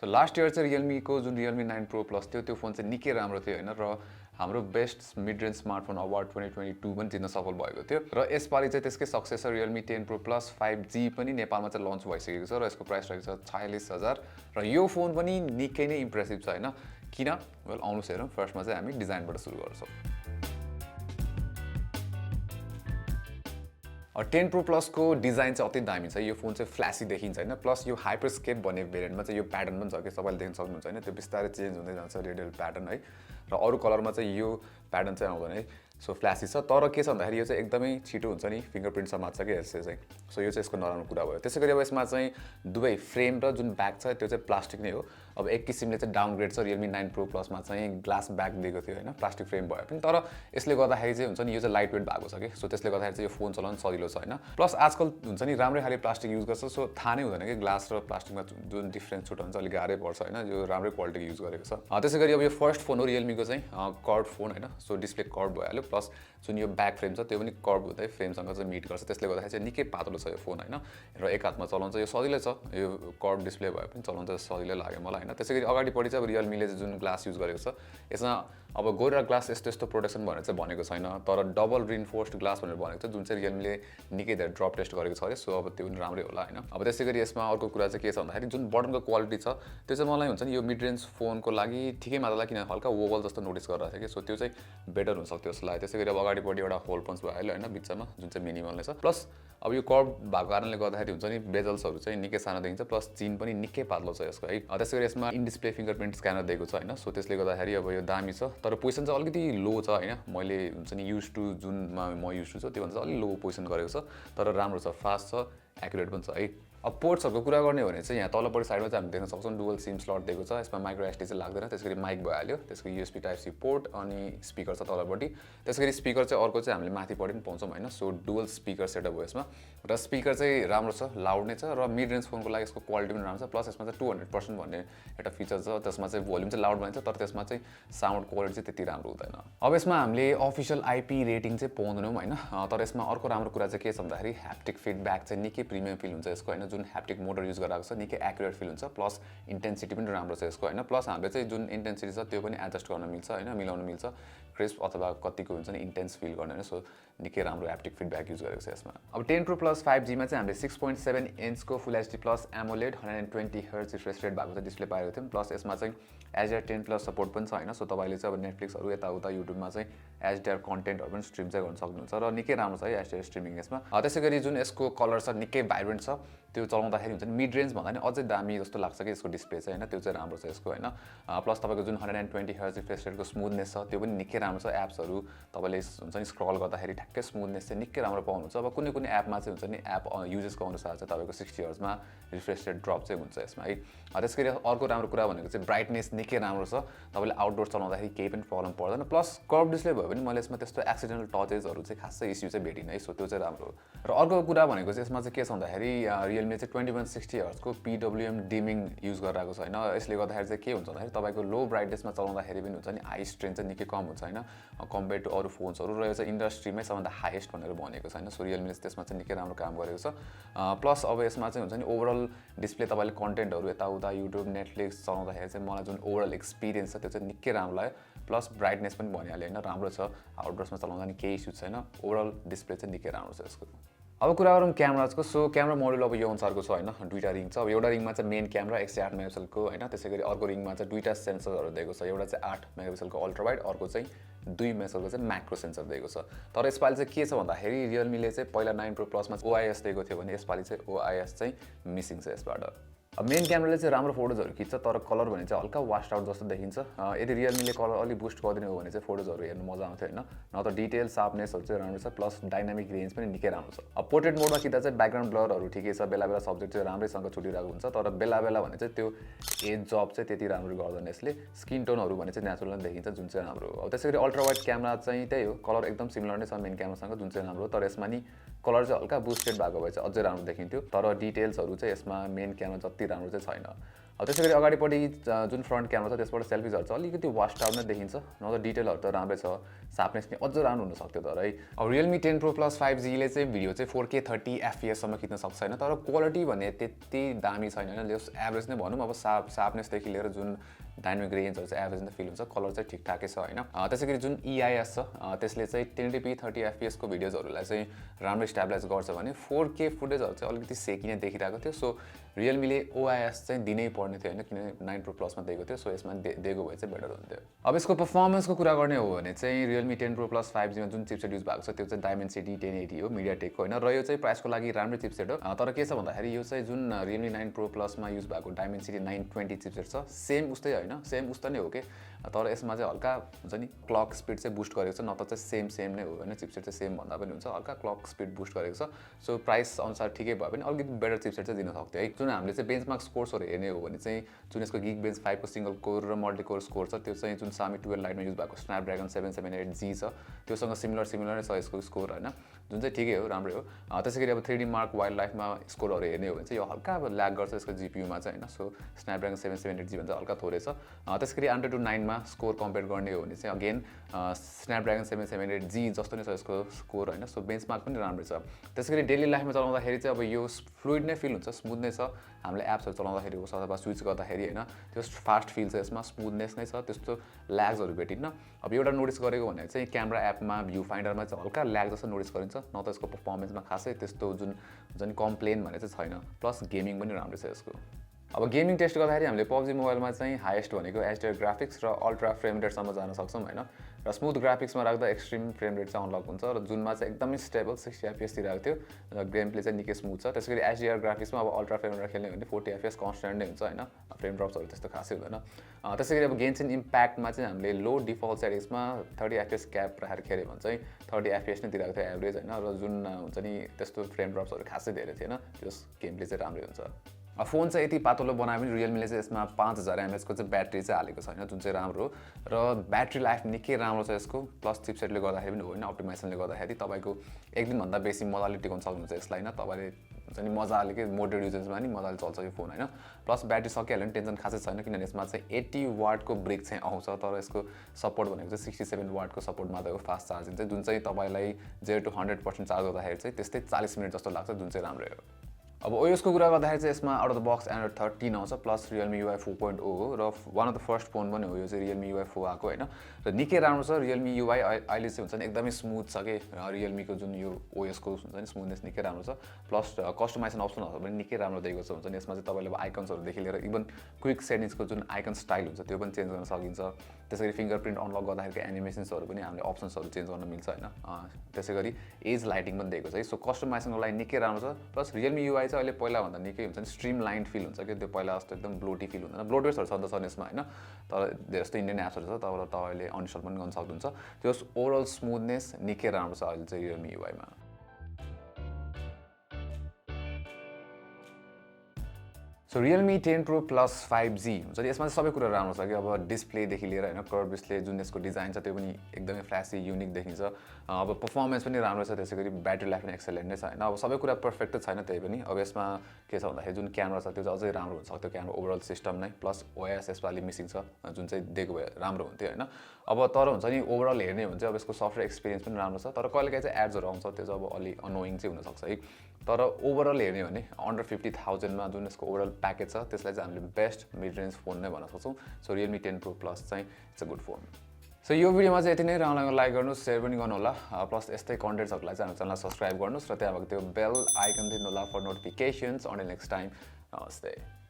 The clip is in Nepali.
सो लास्ट इयर चाहिँ Realme को जुन Realme 9 Pro Plus थियो त्यो फोन चाहिँ निकै राम्रो थियो हैन र हाम्रो best mid range smartphone award 2022 पनि जित्न सफल भएको थियो र यसपालि चाहिँ त्यसकै successor Realme 10 Pro Plus 5G पनि नेपालमा चाहिँ लन्च भइसकेको छ र यसको प्राइस रहेको छ 46,000 र यो फोन पनि निकै नै इम्प्रेसिभ छ हैन किन वेल आउनुस् हेरौँ फर्स्टमा चाहिँ हामी डिजाइनबाट सुरु गर्छौं 10 Pro Plus को डिजाइन चाहिँ अति दामी छ यो फोन चाहिँ फ्ल्यासी देखिन्छ हैन प्लस यो हाइपरस्केप भन्ने भेरिएन्टमा चाहिँ यो प्याटर्न पनि छ के सबैले देख्न सक्नुहुन्छ हैन त्यो बिस्तारै चेन्ज हुँदै जान्छ रेडियल प्याटर्न है र अरु कलरमा चाहिँ यो प्याटर्न चाहिँ आउँदैन है सो फ्ल्यासी छ तर के छ भन्दाखेरि यो चाहिँ एकदमै छिटो हुन्छ नि फिंगरप्रिन्ट समात्छ के यसले चाहिँ सो यो चाहिँ यसको नराम्रो कुरा भयो त्यसैगरी अब यसमा चाहिँ दुवै फ्रेम र जुन ब्याक छ त्यो चाहिँ प्लास्टिक नै हो अब एक किसिमले चाहिँ डाउनग्रेड छ Realme 9 Pro Plus मा चाहिँ ग्लास ब्याक दिएको थियो हैन प्लास्टिक फ्रेम भयो पनि तर यसले गर्दाखेरि चाहिँ हुन्छ नि यो चाहिँ लाइट वेट भएको छ के सो त्यसले गर्दाखेरि चाहिँ यो फोन चलाउन सजिलो छ हैन प्लस आजकल हुन्छ नि राम्रै खाले प्लास्टिक युज गर्छ सो थाहा नै हुँदैन के ग्लास र प्लास्टिकमा जुन डिफरेन्स छुटाउन चाहिँ अलि गाह्रै पर्छ हैन यो राम्रै क्वालिटीको युज गरेको छ त्यसैगरी अब यो फर्स्ट फोन हो Realme को चाहिँ कर्भ फोन हैन सो डिस्प्ले कर्भ भइहाल्यो प्लस जुन यो ब्याक फ्रेम छ त्यो पनि कर्भ हुँदै फ्रेमसँग चाहिँ मिट गर्छ त्यसले गर्दाखेरि चाहिँ निकै पातलो छ यो फोन हैन र एक हातमा चलाउन चाहिँ यो सजिलै छ यो कर्भ डिस्प्ले भए पनि चलाउन चाहिँ सजिलै लाग्यो मलाई हैन त्यसैगरी अगाडिपट्टि चाहिँ अब Realme ले जुन ग्लास युज गरेको छ यसमा अब गोरिल्ला ग्लास यस्तो यस्तो प्रोटेक्सन भनेर चाहिँ भनेको छैन तर डबल रिइन्फोर्स्ड ग्लास भनेर भनेको छ जुन चाहिँ Realme ले निकै धेरै ड्रप टेस्ट गरेको छ अरे सो अब त्यो पनि राम्रै होला हैन अब त्यसैगरी यसमा अर्को कुरा चाहिँ के छ भन्दाखेरि जुन बटनको क्वालिटी छ त्यो चाहिँ मलाई हुन्छ नि यो मिड रेन्ज फोनको लागि ठिकै मात्रालाई किन हल्का ओभल जस्तो नोटिस गरिरहेको थियो कि सो त्यो चाहिँ बेटर हुन्छ जस्तो लाग्यो त्यसैगरी अब अगाडिपट्टि एउटा होल पन्च भइहाल्यो हैन बिचमा जुन चाहिँ मिनिमल नै छ प्लस अब यो कर्भ भएको कारणले गर्दाखेरि हुन्छ नि बेजल्सहरू चाहिँ निकै सानो देखिन्छ प्लस चिन पनि निकै पातलो छ यसको है त्यसैगरी यसमा इन डिस्प्ले फिंगरप्रिन्ट स्क्यानर दिएको छ हैन सो त्यसले गर्दाखेरि अब यो दामी छ तर पोजिसन चाहिँ अलिकति लो छ हैन मैले हुन्छ नि युज टु जुनमा म युज टु छ त्यो भन्दा अलि लो पोजिसन गरेको छ तर राम्रो छ फास्ट छ एक्युरेट पनि छ है अब पोर्ट्सहरुको कुरा गर्ने हो भने चाहिँ यहाँ तलपट्टि साइडमा चाहिँ हामी देख्न सक्छौं डुअल सिम स्लट दिएको छ यसमा माइक्रो एसडी चाहिँ लाग्दैन त्यसैगरी माइक भइहाल्यो त्यसको USB टाइप सी पोर्ट अनि स्पिकर छ तलपट्टि त्यसैगरी स्पिकर चाहिँ अर्को चाहिँ हामीले माथिपट्टि पनि पाउँछौं हैन सो डुअल स्पिकर सेटअप हो यसमा र स्पिकर चाहिँ राम्रो छ लाउड नै छ र मिड रेन्ज फोनको लागि यसको क्वालिटी पनि राम्रो छ प्लस यसमा चाहिँ 200% भन्ने एउटा फिचर छ त्यसमा चाहिँ भोल्युम चाहिँ लाउड भनिन्छ तर त्यसमा चाहिँ साउन्ड क्वालिटी चाहिँ त्यति राम्रो हुँदैन अब यसमा हामीले अफिशियल IP रेटिङ चाहिँ पाउँदैनौं हैन तर यसमा अर्को राम्रो कुरा चाहिँ के छ भन्दाखेरि ह्याप्टिक फिडब्याक चाहिँ निकै प्रिमियम फिल हुन्छ यसको हैन जुन ह्याप्टिक मोटर युज गराएको छ निकै एक्युरेट फिल हुन्छ प्लस इन्टेन्सिटी पनि राम्रो छ यसको हैन प्लस हामीले चाहिँ जुन इन्टेन्सिटी छ त्यो पनि एडजस्ट गर्न मिल्छ हैन मिलाउन मिल्छ क्रिस्प अथवा कतिको हुन्छ नि इन्टेन्स फिल गर्ने हैन सो निकै राम्रो ह्याप्टिक फिडब्याक युज गरेको छ यसमा अब 10 Pro Plus 5G मा चाहिँ हामीले 6.7 इन्चको फुल HD plus AMOLED 120 Hz refresh rate भएको चाहिँ डिस्प्ले पाएको थियौं प्लस यसमा चाहिँ HDR10 प्लस सपोर्ट पनि छ हैन सो तपाईले चाहिँ अब नेटफ्लिक्सहरु यताउता युट्युबमा चाहिँ HDR कन्टेन्टहरु पनि स्ट्रिम चाहिँ गर्न सक्नुहुन्छ र निकै राम्रो छ है HDR स्ट्रिमिङ यसमा त्यसैगरी जुन यसको कलर छ निकै भाइब्रेन्ट छ त्यो चलाउँदाखेरि हुन्छ नि मिड रेन्ज भन्दा नि अझै दामी जस्तो लाग्छ कि यसको डिस्प्ले चाहिँ हैन त्यो चाहिँ राम्रो छ यसको हैन प्लस तपाईको जुन 120 Hz रिफ्रेश रेटको स्मुथनेस छ त्यो पनि निकै राम्रो छ एप्सहरु तपाईले हुन्छ नि स्क्रल गर्दाखेरि ठ्याक्कै स्मुथनेस चाहिँ निकै राम्रो पाउनुहुन्छ अब कुनै कुनै एपमा चाहिँ हुन्छ नि एप युजेसको अनुसार चाहिँ तपाईको 60 Hz मा रिफ्रेश रेट ड्रप चाहिँ हुन्छ यसमा है त्यसैगरी अर्को राम्रो कुरा भनेको चाहिँ ब्राइटनेस निकै राम्रो छ तपाईले आउटडोर चलाउँदाखेरि केही पनि प्रब्लम पर्दैन प्लस कर्भ डिस्प्ले भयो भने मैले यसमा त्यस्तो एक्सिडेन्टल टचेसहरु चाहिँ खासै इस्यु चाहिँ भेटिन है सो त्यो चाहिँ राम्रो र अर्को कुरा भनेको चाहिँ यसमा चाहिँ के छ भन्दाखेरि Realme चाहिँ 2160 Hz को PWM डिमिङ युज गरिरहेको छ हैन यसले गर्दाखेरि चाहिँ के हुन्छ भन्दाखेरि तपाईको लो ब्राइटनेसमा चलाउँदाखेरि पनि हुन्छ नि आई स्ट्रेन चाहिँ निकै कम हुन्छ हैन कम्पेयर टु अरु फोन्सहरु र यो चाहिँ इन्डस्ट्रीमै सबभन्दा हाईएस्ट भनेर भनेको छ हैन सो Realme ले त्यसमा चाहिँ निकै राम्रो काम गरेको छ प्लस अब यसमा चाहिँ हुन्छ नि ओभरअल डिस्प्ले तपाईले कन्टेन्टहरु यताउता युट्युब नेटफ्लिक्स चलाउँदाखेरि चाहिँ मलाई जुन ओभरअल एक्सपिरियन्स छ त्यो चाहिँ निकै राम्रो लाग्यो प्लस ब्राइटनेस पनि भनिहाल्यो हैन राम्रो छ आउटडोर्समा चलाउँदा नि केही इस्यु छैन ओभरअल डिस्प्ले चाहिँ निकै राम्रो छ यसको अब कुरा गरौँ क्यामेराजको सो क्यामेरा मोडुल अब यो अनुसारको छ हैन दुईटा रिङ छ अब एउटा रिङमा चाहिँ मेन क्यामेरा 108 मेगापिक्सल को हैन त्यसैगरी अर्को रिङमा चाहिँ दुईटा सेन्सरहरु दिएको छ एउटा चाहिँ 8 मेगापिक्सल को अल्ट्रा वाइड अर्को चाहिँ 2 मेगापिक्सल को चाहिँ म्याक्रो सेन्सर दिएको छ तर यसपालि चाहिँ के छ भन्दाखेरि Realme ले चाहिँ पहिला 9 Pro Plus मा OIS दिएको थियो भने यसपालि चाहिँ OIS चाहिँ मिसिङ छ यसबाट अब मेन क्यामेराले चाहिँ राम्रो फोटोजहरु खिच्छ तर कलर भने चाहिँ हल्का वास्ट आउट जस्तो देखिन्छ यदि Realme ले कलर अलि बुस्ट गरिदिने हो भने चाहिँ फोटोजहरु हेर्न मजा आउँथ्यो हैन न त डिटेल शार्पनेसहरु चाहिँ राम्रो छ प्लस डायनामिक रेन्ज पनि निकै राम्रो छ अब पोर्ट्रेट मोडमा खिच्दा चाहिँ ब्याकग्राउन्ड ब्लरहरु ठिकै छ बेला बेला सब्जेक्ट चाहिँ राम्रैसँग छुटिरहेको हुन्छ तर बेला बेला भने चाहिँ त्यो एज जब चाहिँ त्यति राम्रो गर्दैन यसले स्किन टोनहरु भने चाहिँ नेचुरल देखिन्छ जुन चाहिँ राम्रो हो अब त्यसैगरी अल्ट्रा वाइड क्यामेरा चाहिँ त्यही हो कलर एकदम सिमिलर नै छ मेन क्यामेरासँग जुन चाहिँ राम्रो तर यसमा नि कलर चाहिँ हल्का बुस्टेड भएको भए चाहिँ अझै राम्रो देखिन्थ्यो तर डिटेल्सहरु चाहिँ यसमा मेन क्यामेरा जति राम्रो चाहिँ छैन त्यसैगरी अगाडिपट्टि जुन फ्रन्ट क्यामेरा छ त्यसबाट सेल्फिजहरू चाहिँ अलिकति वास्ट आउट नै देखिन्छ, नत्र डिटेलहरू त राम्रै छ, सार्पनेस पनि अझ राम्रो हुन सक्थ्यो तर है। अब Realme 10 Pro Plus 5G ले चाहिँ भिडियो चाहिँ 4K 30 FPS सम्म खिच्न सक्छ हैन, तर क्वालिटी भने त्यति दामी छैन हैन, जस एभरेज नै भनौँ। अब सार्पनेसदेखि लिएर जुन डाइनामिक रेन्जहरू चाहिँ एभरेज नै फिल हुन्छ, कलर चाहिँ ठिकठाकै छ हैन। त्यसैगरी जुन EIS छ त्यसले चाहिँ 1080p 30 FPS को भिडियोजहरूलाई चाहिँ राम्रो स्टेबलाइज गर्छ भने 4K फुटेजहरू चाहिँ अलिकति सेकी नै देखिरहेको थियो। सो Realme ले OIS चाहिँ दिनै पर्ने थियो हैन, किनभने 9 Pro Plus मा दिएको थियो, सो यसमा दिएको भए चाहिँ बेटर हुन्थ्यो। अब यसको परफर्मेन्सको कुरा गर्ने हो भने चाहिँ Realme 10 Pro Plus 5G मा जुन चिपसेट युज भएको छ त्यो चाहिँ Dimensity 1080 हो, MediaTek को हैन, र यो चाहिँ प्राइसको लागि राम्रै चिपसेट हो। तर के छ भन्दाखेरि यो चाहिँ जुन Realme 9 Pro Plus मा युज भएको Dimensity 920 चिपसेट छ, सेम उस्तै हैन, सेम उस्तै नै हो के, तर यसमा चाहिँ हल्का हुन्छ नि क्लक स्पिड चाहिँ बुस्ट गरेको छ, नत्र चाहिँ सेम नै हो हैन, चिपसेट चाहिँ सेम भन्दा पनि हुन्छ, हल्का क्लक स्पिड बुस्ट गरेको छ। सो प्राइस अनुसार ठिकै भए पनि अलिकति बेटर चिपसेट चाहिँ दिन सक्थ्यो है। जुन हामीले चाहिँ बेन्चमार्क स्कोर्सहरू हेर्ने हो भने चाहिँ जुन यसको Geekbench 5 को सिंगल कोर र मल्टी कोर स्कोर छ त्यो चाहिँ जुन Xiaomi 12 Lite मा युज भएको Snapdragon 778G छ त्योसँग सिमिलर नै छ यसको स्कोर हैन, जुन चाहिँ ठिकै हो, राम्रै हो। त्यसैगरी अब 3D Mark वाइल्डलाइफमा स्कोरहरू हेर्ने हो भने चाहिँ यो हल्का अब ल्याग गर्छ यसको GPU मा चाहिँ हैन, सो Snapdragon 778G भन्दा हल्का थोरै छ। त्यसैगरी AMOLED 9 मा स्कोर कम्पेयर गर्ने हो भने चाहिँ अगेन Snapdragon 778G जस्तो नै छ यसको स्कोर हैन, सो बेन्चमार्क पनि राम्रै छ। त्यसैगरी डेली लाइफमा चलाउँदाखेरि चाहिँ अब यो फ्लुइड नै फिल हुन्छ, स्मुथ नै छ, हामीले एप्सहरू चलाउँदाखेरि होस् अथवा स्विच गर्दाखेरि हैन, त्यो फास्ट फिल छ यसमा, स्मुथनेस नै छ, त्यस्तो ल्याग्सहरू भेटिन्न। अब एउटा नोटिस गरेको भने चाहिँ क्यामेरा एपमा भ्यू फाइन्डरमा चाहिँ हल्का ल्याग जस्तो नोटिस गरिन्छ, न त यसको पर्फर्मेन्समा खासै त्यस्तो जुन कम्प्लेन भने चाहिँ छैन, प्लस गेमिङ पनि राम्रै छ यसको। अब गेमिङ टेस्ट गर्दाखेरि हामीले PUBG मोबाइलमा चाहिँ हाइएस्ट भनेको HDR ग्राफिक्स र अल्ट्रा फ्रेम रेटसम्म जान सक्छौँ हैन, र स्मुथ ग्राफिक्समा राख्दा एक्सट्रिम फ्रेम रेट चाहिँ अनलक हुन्छ, र जुनमा चाहिँ एकदमै स्टेबल 60 FPS तिरेको थियो, र गेम प्ले चाहिँ निकै स्मुथ छ। त्यसैगरी HDR ग्राफिक्समा अब अल्ट्रा फ्रेम रेट खेल्ने भने 40 FPS कन्स्ट्यान्ट नै हुन्छ हैन, फ्रेम ड्रप्सहरू त्यस्तो खासै हुँदैन। त्यसैगरी अब गेन्स इन इम्प्याक्टमा चाहिँ हामीले लो डिफल्ट सेटिङ्समा 30 FPS क्याप राखेर खेल्यो भने चाहिँ 30 FPS नै तिरेको थियो एभरेज हैन, र जुन हुन्छ नि त्यस्तो फ्रेम ड्रप्सहरू खासै धेरै थिएन, त्यो गेम प्ले चाहिँ राम्रै हुन्छ। फोन चाहिँ यति पातलो बनायो भने Realme चाहिँ यसमा 5000 mAh को चाहिँ ब्याट्री चाहिँ हालेको छैन, जुन चाहिँ राम्रो, र ब्याट्री लाइफ निकै राम्रो छ यसको, प्लस चिपसेटले गर्दाखेरि पनि होइन, अप्टिमाइजेसनले गर्दाखेरि तपाईँको एक दिनभन्दा बेसी मजाले टिकाउन सक्नुहुन्छ यसलाई हैन, तपाईँले हुन्छ नि मजाले के मोडेड युजर्समा नि मजाले चल्छ यो फोन हैन। प्लस ब्याट्री सकिहाल्यो भने टेन्सन खासै छैन, किनभने यसमा चाहिँ 80 वाटको ब्रेक चाहिँ आउँछ, तर यसको सपोर्ट भनेको चाहिँ 67 वाटको सपोर्ट मात्रै हो फास्ट चार्जिङ चाहिँ, जुन चाहिँ तपाईँलाई 0 to 100% चार्ज गर्दाखेरि चाहिँ त्यस्तै 40 मिनट जस्तो लाग्छ, जुन चाहिँ राम्रै हो। अब OS को कुरा गर्दाखेरि चाहिँ यसमा out of the box Android 13 आउँछ, प्लस Realme UI 4.0 हो, र one of the first phone पनि हो यो चाहिँ Realme UI 4 आएको हैन, र निकै राम्रो छ। Realme UI अहिले चाहिँ हुन्छ नि एकदमै स्मुथ छ के, Realme को जुन यो OS को हुन्छ नि स्मुथनेस निकै राम्रो छ, प्लस कस्टमाइजेसन अप्सनहरू पनि निकै राम्रो दिएको छ। हुन्छ नि यसमा चाहिँ तपाईँले अब आइकन्सहरूदेखि लिएर इभन क्विक सेटिङ्सको जुन आइकन स्टाइल हुन्छ त्यो पनि चेन्ज गर्न सकिन्छ। त्यसैगरी फिङ्गरप्रिन्ट अनलक गर्दाखेरिको एनिमेसन्सहरू पनि हामीले अप्सन्सहरू चेन्ज गर्न मिल्छ हैन। त्यसैगरी एज लाइटिङ पनि दिएको छ है, सो कस्टमाइजेसनको लागि निकै राम्रो छ। प्लस Realme UI चाहिँ अहिले पहिला भन्दा निकै हुन्छ नि स्ट्रिम लाइन फिल हुन्छ कि, त्यो पहिला जस्तो एकदम ब्लोटी फिल हुँदैन, ब्लोटवेयर्सहरू छँदैछ यसमा हैन, तर धेरै जस्तो इन्डियन एप्सहरू छ तर तपाईँले अनइन्स्टल पनि गर्न सक्नुहुन्छ। त्यो ओभरअल स्मुथनेस निकै राम्रो छ अहिले चाहिँ Realme UI मा। So Realme 10 Pro Plus 5G हुन्छ नि यसमा चाहिँ सबै कुरा राम्रो छ कि, अब डिस्प्लेदेखि लिएर हैन, कर्भ डिस्प्ले जुन यसको डिजाइन छ त्यो पनि एकदमै फ्ल्यासी युनिक देखिन्छ, अब पर्फर्मेन्स पनि राम्रो छ, त्यसैगरी ब्याट्री लाइफ पनि एक्सेलेन्ट नै छ हैन। अब सबै कुरा पर्फेक्ट छैन त्यही पनि, अब यसमा के छ भन्दाखेरि जुन क्यामेरा छ त्यो चाहिँ अझै राम्रो हुन सक्थ्यो, क्यामेरा ओभरअल सिस्टम नै, प्लस OS यसपालि मिसिङ छ, जुन चाहिँ दिएको भए राम्रो हुन्थ्यो हैन। अब तर हुन्छ नि ओभरअल हेर्ने हो भने चाहिँ अब यसको सफ्टवेयर एक्सपिरियन्स पनि राम्रो छ, तर कहिलेकाहीँ चाहिँ एड्सहरू आउँछ त्यो चाहिँ अब अलि अनोइङ चाहिँ हुनसक्छ है, तर ओभरअल हेर्ने हो भने अन्डर 50,000 मा जुन यसको ओभरअल प्याकेज छ त्यसलाई चाहिँ हामीले बेस्ट मिड रेन्ज फोन नै भन्न सक्छौँ। सो Realme 10 Pro Plus चाहिँ it's a good phone. So यो भिडियोमा चाहिँ यति नै, राम्रो लाइक गर्नुहोस्, सेयर पनि गर्नु होला, प्लस यस्तै कन्टेन्ट्सहरूलाई चाहिँ हाम्रो च्यानललाई सब्सक्राइब गर्नुहोस्, र त्यहाँ भएको त्यो बेल आइकन दिनु होला for notifications. Until next time, नमस्ते।